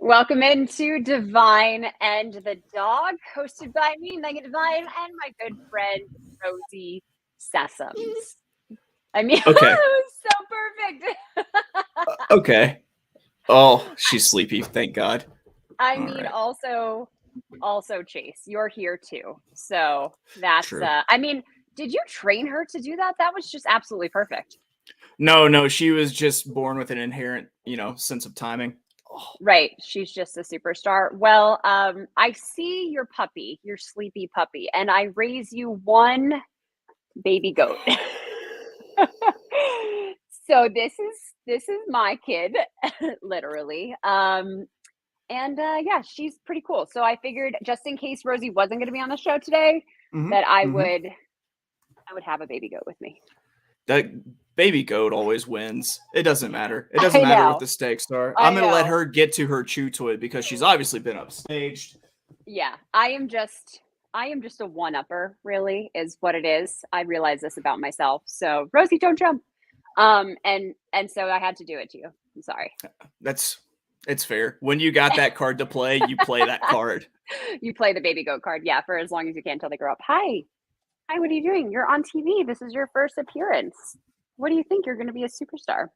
Welcome into Devine and the Dog, hosted by me, Megan Devine, and my good friend Rosie Sessoms. I mean, Okay. so perfect. Okay. Oh, she's sleepy. Thank God. I All mean, right. also Chase, you're here too. So that's True. I mean, did you train her to do that? That was just absolutely perfect. No, she was just born with an inherent, sense of timing. Oh, Right. She's just a superstar. Well, I see your puppy, your sleepy puppy, and I raise you one baby goat. So this is my kid, literally. Yeah, she's pretty cool. So I figured just in case Rosie wasn't going to be on the show today, hmm that I hmm would have a baby goat with me. That baby goat always wins. It doesn't matter. It doesn't I matter what know. the stakes are. I'm I gonna let know. her get to her chew toy because she's obviously been upstaged. Yeah, I am just a one-upper, really, is what it is. I realize this about myself. So, Rosie, don't jump. And so I had to do it to you. I'm sorry. It's fair. When you got that card to play, you play that card. You play the baby goat card, yeah, for as long as you can until they grow up. Hi, what are you doing? You're on TV. This is your first appearance. What do you think? You're going to be a superstar.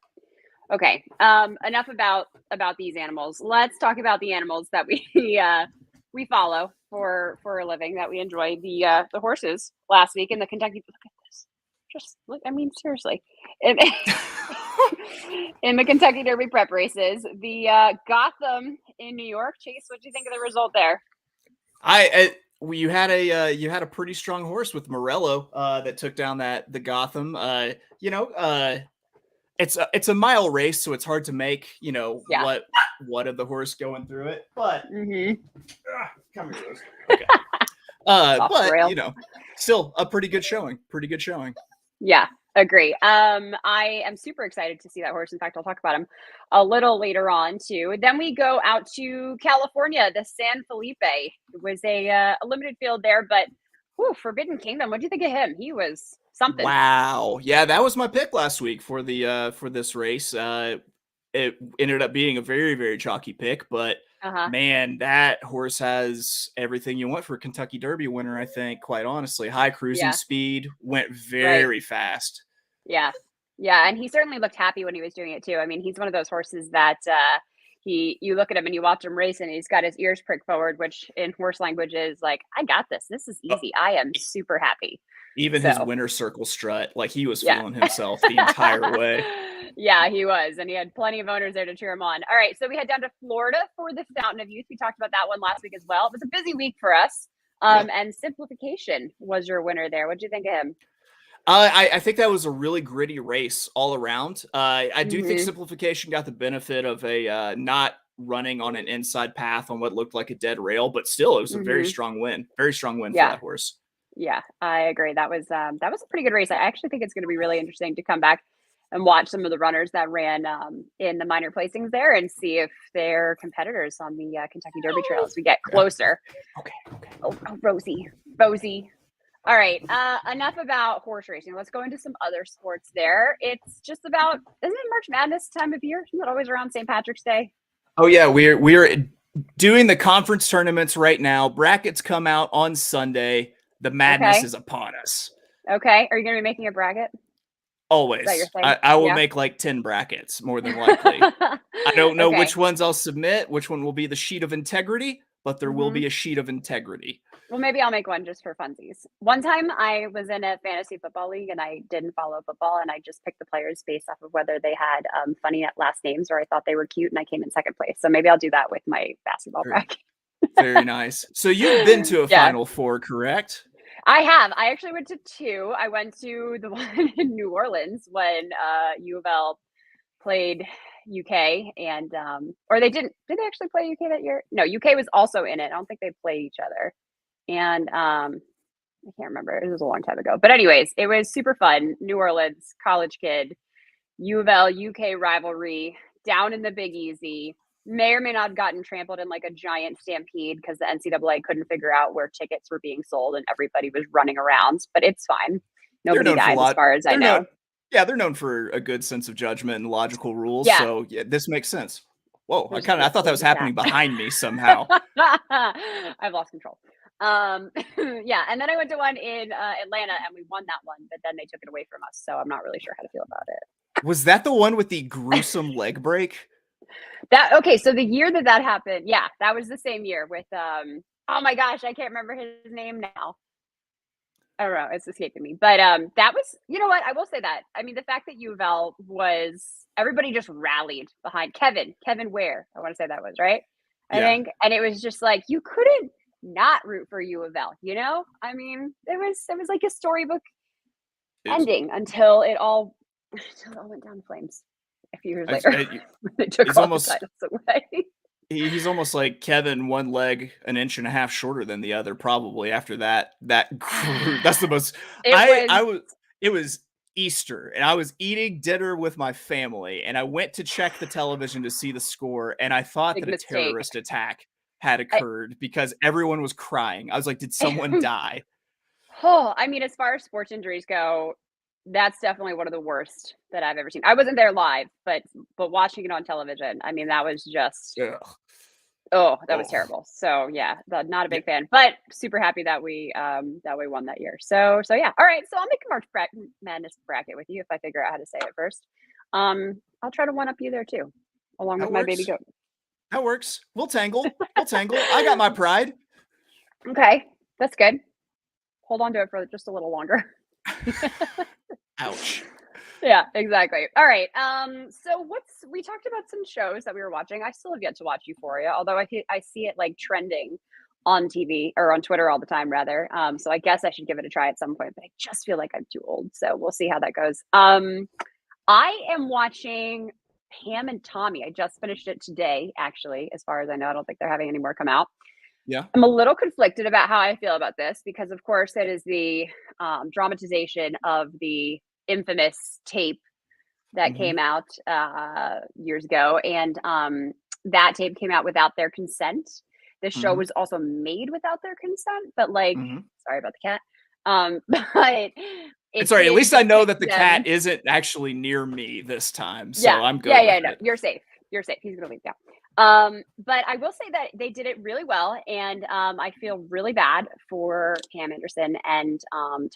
Okay. Enough about these animals. Let's talk about the animals that we follow for a living, that we enjoy. The horses last week in the Kentucky. Look at this. Just look. I mean, seriously. In, in the Kentucky Derby prep races, the Gotham in New York. Chase, what do you think of the result there? You had a pretty strong horse with Morello that took down the Gotham. It's a mile race, so it's hard to make Yeah. what of the horse going through it. But Mm-hmm. come here, Rose. Okay. Soft But rail. still a pretty good showing. Pretty good showing. Yeah, agree. I am super excited to see that horse. In fact, I'll talk about him a little later on too. Then we go out to California. The San Felipe. It was a limited field there, but Forbidden Kingdom. What do you think of him? He was something. Wow. Yeah, that was my pick last week for the for this race. It ended up being a very, very chalky pick, but Uh-huh. man, that horse has everything you want for a Kentucky Derby winner, I think, quite honestly. High cruising Yeah. speed, went Right. very fast. Yeah. Yeah, and he certainly looked happy when he was doing it too. I mean, he's one of those horses that you look at him and you watch him race and he's got his ears pricked forward, which in horse language is like, I got this. This is Uh, easy. I am super happy. Even his So, winner circle strut, like he was yeah. feeling himself the entire way. Yeah, he was. And he had plenty of owners there to cheer him on. All right. So we head down to Florida for the Fountain of Youth. We talked about that one last week as well. It was a busy week for us. Yeah. And Simplification was your winner there. What did you think of him? I think that was a really gritty race all around. I do think Mm-hmm. Simplification got the benefit of a not running on an inside path on what looked like a dead rail, but still, it was a very Mm-hmm. strong win. Very strong win for Yeah. that horse. Yeah, I agree. That was a pretty good race. I actually think it's going to be really interesting to come back and watch some of the runners that ran in the minor placings there and see if they're competitors on the Kentucky Derby Trail as we get Yeah. closer. Okay. Oh, Rosie. All right. Enough about horse racing. Let's go into some other sports there. It's just about, isn't it March Madness time of year? Isn't it always around St. Patrick's Day? Oh yeah, we're doing the conference tournaments right now. Brackets come out on Sunday. The madness Okay. is upon us. Okay. Are you going to be making a bracket? Is that your Always. thing? I will Yeah. make like 10 brackets, more than likely. I don't know Okay. which ones I'll submit, which one will be the sheet of integrity, but there will Mm-hmm. be a sheet of integrity. Well, maybe I'll make one just for funsies. One time I was in a fantasy football league and I didn't follow football and I just picked the players based off of whether they had funny last names or I thought they were cute and I came in second place. So maybe I'll do that with my basketball Very, bracket. very nice. So you've been to a Yeah, Final Four, correct? I have. I actually went to two. I went to the one in New Orleans when U of L played UK and or they didn't. Did they actually play UK that year? No, UK was also in it. I don't think they played each other. And I can't remember. It was a long time ago. But anyways, it was super fun. New Orleans, college kid, U of L, UK rivalry, down in the Big Easy. May or may not have gotten trampled in like a giant stampede because the NCAA couldn't figure out where tickets were being sold and everybody was running around. But it's fine. They're Nobody known for a died as lot. far as I They're know. known, yeah, they're known for a good sense of judgment and logical rules. Yeah. So yeah, this makes sense. Whoa, There's I thought that was happening behind me somehow. I've lost control. Yeah, and then I went to one in Atlanta, and we won that one, but then they took it away from us, so I'm not really sure how to feel about it. Was that the one with the gruesome leg break? Okay, so the year that happened, yeah, that was the same year with oh my gosh, I can't remember his name now. I don't know, it's escaping me. But that was, you know what? I will say that. I mean, the fact that U of L was everybody just rallied behind Kevin Ware. I want to say that was right. I Yeah. think, and it was just like you couldn't not root for U of L. You know, I mean, it was like a storybook It's ending until it all went down in flames a few years it's later. it They took it's all the almost titles away. he's almost like Kevin, one leg an inch and a half shorter than the other, probably after that group. That's the most It I was was it was Easter and I was eating dinner with my family and I went to check the television to see the score and I thought big that a mistake. terrorist attack had occurred because everyone was crying. I was like, did someone die? Oh, I mean, as far as sports injuries go, that's definitely one of the worst that I've ever seen. I wasn't there live, but watching it on television, I mean, that was just Ugh. oh, that was Oh. terrible. So yeah, not a Yeah, big fan, but super happy that we won that year. So yeah. All right, so I'll make a Madness bracket with you if I figure out how to say it first. I'll try to one up you there too, along with that my baby works. goat. That works. We'll tangle. We'll tangle. I got my pride. Okay, that's good. Hold on to it for just a little longer. Ouch. Yeah, exactly. All right. So we talked about some shows that we were watching. I still have yet to watch Euphoria, although I see it like trending on TV or on Twitter all the time rather. So I guess I should give it a try at some point, but I just feel like I'm too old. So we'll see how that goes. I am watching Pam and Tommy. I just finished it today, actually, as far as I know. I don't think they're having any more come out. Yeah. I'm a little conflicted about how I feel about this because, of course, it is the dramatization of the infamous tape that Mhm. came out years ago, and that tape came out without their consent. The show Mhm. was also made without their consent, but like, Mhm. sorry about the cat. But It's it all right. At did least I know depict that the cat them. isn't actually near me this time, so Yeah, I'm yeah, good yeah. with No, it. you're safe. You're safe. He's gonna leave now. But I will say that they did it really well, and I feel really bad for Pam Anderson and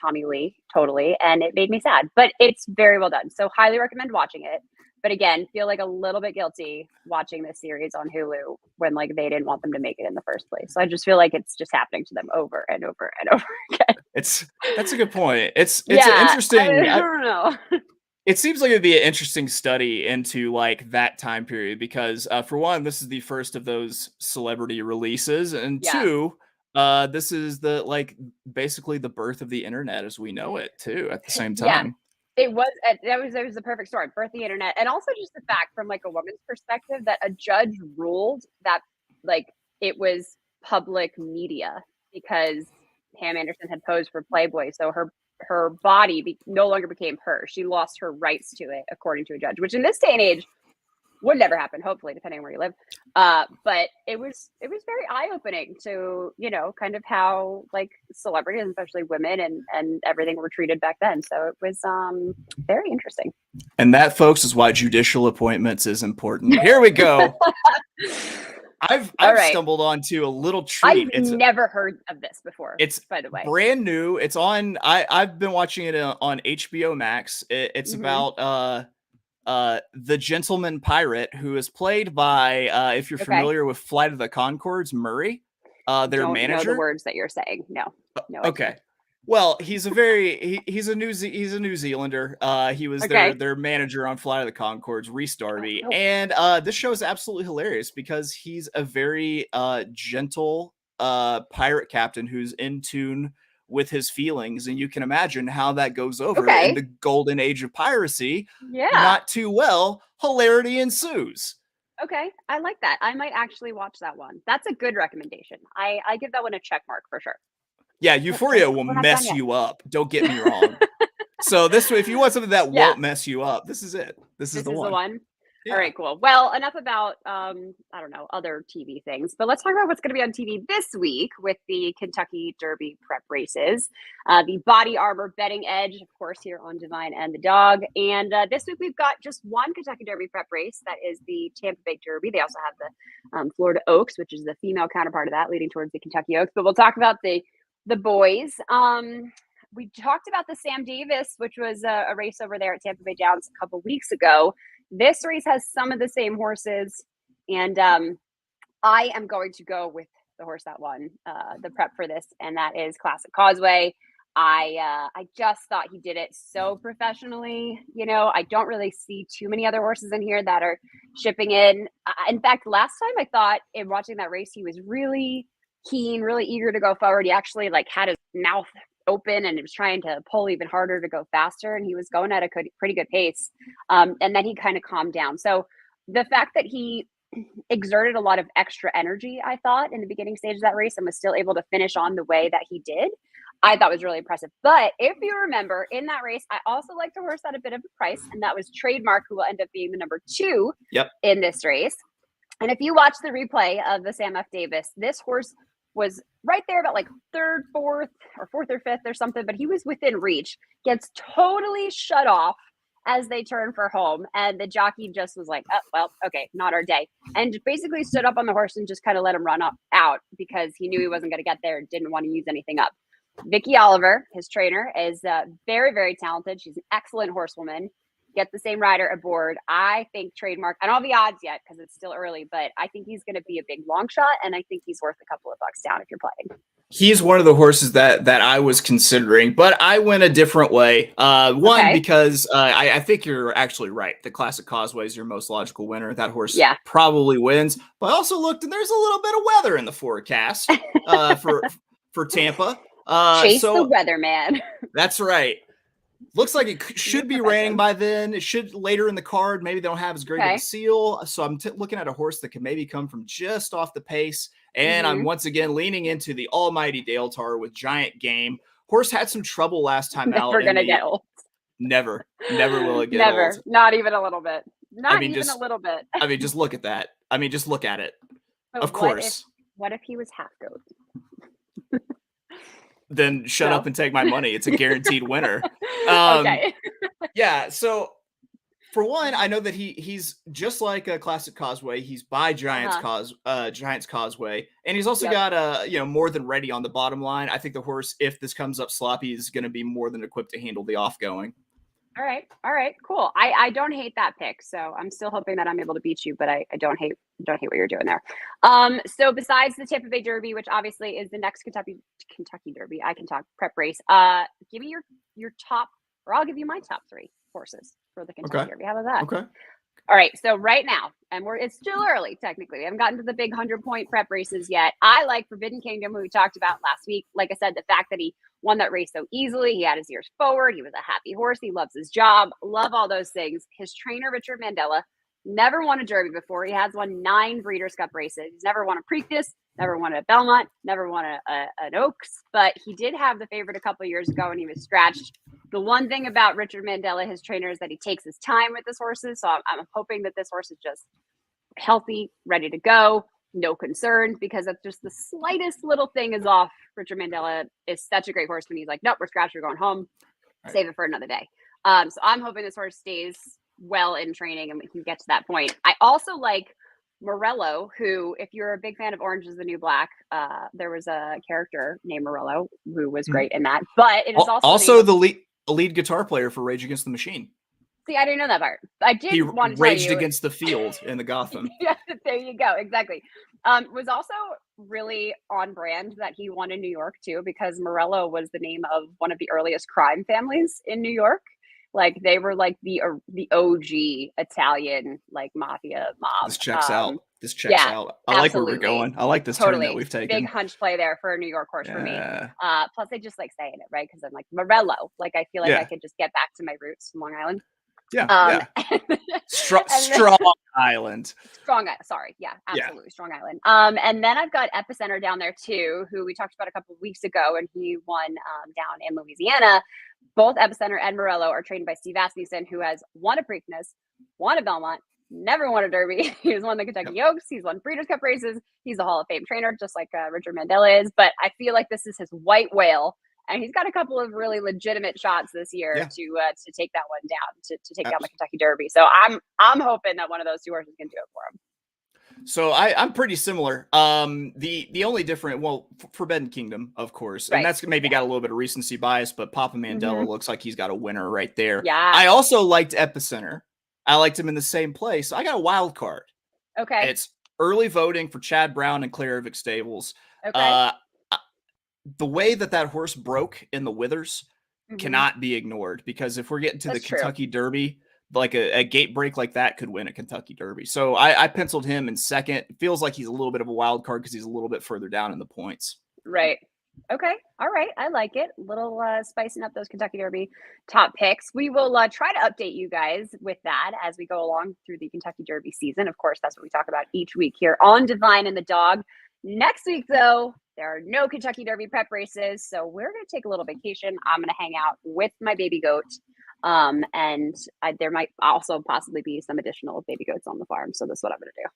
Tommy Lee, totally, and it made me sad. But it's very well done, so highly recommend watching it. But again, feel like a little bit guilty watching this series on Hulu when like they didn't want them to make it in the first place. So I just feel like it's just happening to them over and over and over again. That's a good point. It's an Yeah, I interesting. don't know. It seems like it'd be an interesting study into like that time period because for one, this is the first of those celebrity releases, and Yeah. two, this is the like basically the birth of the internet as we know it too. At the same Yeah, time, that was the perfect story. Birth the internet, and also just the fact from like a woman's perspective that a judge ruled that like it was public media because Pam Anderson had posed for Playboy, so her body no longer became her. She lost her rights to it, according to a judge, which in this day and age would never happen, hopefully, depending on where you live. But it was very eye opening to kind of how like celebrities, especially women and everything were treated back then. So it was very interesting. and that, folks, is why judicial appointments is important. Here we go. I've All I've right, stumbled onto a little treat. I've never heard of this before. It's By the way. brand new. It's on. I've been watching it on HBO Max. It's Hmm. about the gentleman pirate who is played by if you're Okay, familiar with Flight of the Concords, Murray, their don't know the manager. words that you're saying. No, no idea. Okay. Well, he's a New Zealander. He was their Okay. their manager on Flight of the Concords, Reese Oh, Darby, no. and this show is absolutely hilarious because he's a very gentle pirate captain who's in tune with his feelings, and you can imagine how that goes over in Okay. the golden age of piracy. Yeah. Not too well, hilarity ensues. Okay, I like that. I might actually watch that one. That's a good recommendation. I give that one a check mark for sure. Yeah, But don't Euphoria will we're not done mess yet. you up. Don't get me wrong. So this way, if you want something that Yeah, won't mess you up, this is it. This is this the is the one. one. All Yeah. right, cool. Well, enough about I don't know, other TV things, but let's talk about what's going to be on TV this week with the Kentucky Derby prep races. The Body Armor Betting Edge, of course, here on Devine and the Dog. And this week we've got just one Kentucky Derby prep race. That is the Tampa Bay Derby. They also have the Florida Oaks, which is the female counterpart of that, leading towards the Kentucky Oaks. But we'll talk about the boys. We talked about the Sam Davis, which was a race over there at Tampa Bay Downs a couple weeks ago. This race has some of the same horses, and I am going to go with the horse that won the prep for this, and that is Classic Causeway. I just thought he did it so professionally. You know, I don't really see too many other horses in here that are shipping in. In fact, last time I thought in watching that race, he was really keen, really eager to go forward. He actually like had his mouth open and he was trying to pull even harder to go faster, and he was going at a pretty good pace. And then he kind of calmed down. So the fact that he exerted a lot of extra energy, I thought, in the beginning stage of that race and was still able to finish on the way that he did, I thought was really impressive. But if you remember in that race, I also liked a horse at a bit of a price, and that was Trademark, who will end up being the number 2 in this race. And if you watch the replay of the Sam F. Davis, this horse was right there about like third, fourth, or fourth or fifth or something, but he was within reach, gets totally shut off as they turn for home. And the jockey just was like, oh, well, okay, not our day. And basically stood up on the horse and just kind of let him run out because he knew he wasn't going to get there and didn't want to use anything up. Vicky Oliver, his trainer, is very, very talented. She's an excellent horsewoman. Get the same rider aboard. I think Trademark, I don't have the odds yet because it's still early, but I think he's going to be a big long shot, and I think he's worth a couple of bucks down if you're playing. He's one of the horses that I was considering, but I went a different way. Because I think you're actually right. The Classic Causeway is your most logical winner. That horse probably wins. But I also looked, and there's a little bit of weather in the forecast for Tampa. Chase the weatherman. That's right. Looks like it should be raining by then. It should later in the card. Maybe they don't have as great of a seal. So I'm looking at a horse that can maybe come from just off the pace. And I'm once again leaning into the almighty Dale Tar with Giant Game. Horse had some trouble last time out. Never going to get old. Never will it get old. Not even a little bit. Not even a little bit. I mean, just look at that. I mean, just look at it. But of course. What if he was half goat? Then shut up and take my money. It's a guaranteed winner. Okay. Yeah. So for one, I know that he's just like a Classic Causeway. He's by Giants Causeway, and he's also got more than ready on the bottom line. I think the horse, if this comes up sloppy, is going to be more than equipped to handle the offgoing. All right, cool. I don't hate that pick, so I'm still hoping that I'm able to beat you, but I don't hate what you're doing there. So besides the Tampa Bay Derby, which obviously is the next Kentucky Derby, I can talk prep race. Give me your top, or I'll give you my top 3 horses for the Kentucky Derby. How about that? Okay. All right, so right now, and it's still early technically. We haven't gotten to the big 100-point prep races yet. I like Forbidden Kingdom, who we talked about last week. Like I said, the fact that he won that race so easily, he had his ears forward, he was a happy horse, he loves his job, love all those things. His trainer, Richard Mandela, never won a Derby before. He has won 9 Breeders' Cup races. He's never won a Preakness, never won a Belmont, never won an Oaks, but he did have the favorite a couple of years ago, and he was scratched. The one thing about Richard Mandela, his trainer, is that he takes his time with his horses. So I'm hoping that this horse is just healthy, ready to go, no concerns, because if just the slightest little thing is off, Richard Mandela is such a great horseman. He's like, nope, we're scratched, we're going home. Save it for another day. So I'm hoping this horse stays well in training and we can get to that point. I also like Morello, who, if you're a big fan of Orange is the New Black, there was a character named Morello who was great in that. But it is also the lead guitar player for Rage Against the Machine. See, I didn't know that part. I did want to tell you. Raged Against the Field in the Gotham. Yeah, there you go. Exactly. Was also really on brand that he won in New York too, because Morello was the name of one of the earliest crime families in New York. Like they were like the OG Italian like mafia mob. This checks out. This checks out. I like where we're going. I like this turn that we've taken. Big hunch play there for a New York horse for me. Plus, I just like saying it, right? Because I'm like Morello. Like I feel like I could just get back to my roots from Long Island. Strong Island. Strong Island. Sorry. Yeah, absolutely. Strong Island. And then I've got Epicenter down there too, who we talked about a couple of weeks ago, and he won down in Louisiana. Both Epicenter and Morello are trained by Steve Asmussen, who has won a Preakness, won a Belmont, never won a Derby. He's won the Kentucky Oaks. He's won Breeders' Cup races. He's a Hall of Fame trainer, just like Richard Mandela is. But I feel like this is his white whale. And he's got a couple of really legitimate shots this year to take that one down, to take down the Kentucky Derby. So I'm hoping that one of those two horses can do it for him. So I'm pretty similar. The only different, Forbidden Kingdom, of course, and that's maybe got a little bit of recency bias, but Papa Mandela looks like he's got a winner right there. Yeah. I also liked Epicenter. I liked him in the same place. I got a wild card. Okay. It's early voting for Chad Brown and Claire Vick Stables. Okay. The way that horse broke in the Withers cannot be ignored, because if we're getting to the Kentucky Derby, like a gate break like that could win a Kentucky Derby. So I penciled him in second. It feels like he's a little bit of a wild card because he's a little bit further down in the points. Right. Okay. All right. I like it. A little spicing up those Kentucky Derby top picks. We will try to update you guys with that as we go along through the Kentucky Derby season. Of course, that's what we talk about each week here on Devine and the Dog. Next week, though, there are no Kentucky Derby prep races, so we're going to take a little vacation. I'm going to hang out with my baby goat, and there might also possibly be some additional baby goats on the farm, so that's what I'm going to do.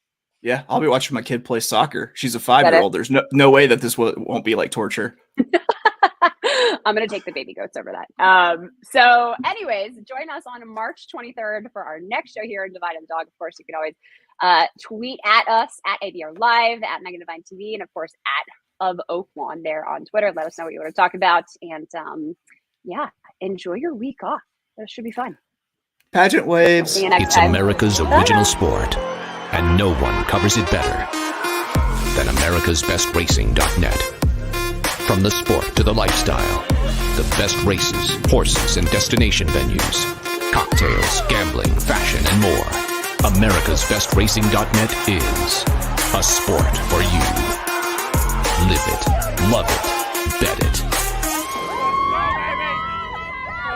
Yeah, I'll be watching my kid play soccer. She's a 5-year-old. There's no way that this won't be like torture. I'm going to take the baby goats over that. So anyways, join us on March 23rd for our next show here in Devine and the Dog. Of course, you can always tweet at us at ABR Live, at Megan Devine TV, and of course at of Oaklawn there on Twitter. Let us know what you want to talk about. And enjoy your week off. That should be fun. Pageant waves. It's America's original sport, and no one covers it better than americasbestracing.net. From the sport to the lifestyle, the best races, horses, and destination venues, cocktails, gambling, fashion, and more. americasbestracing.net is a sport for you. Live it, love it, bet it.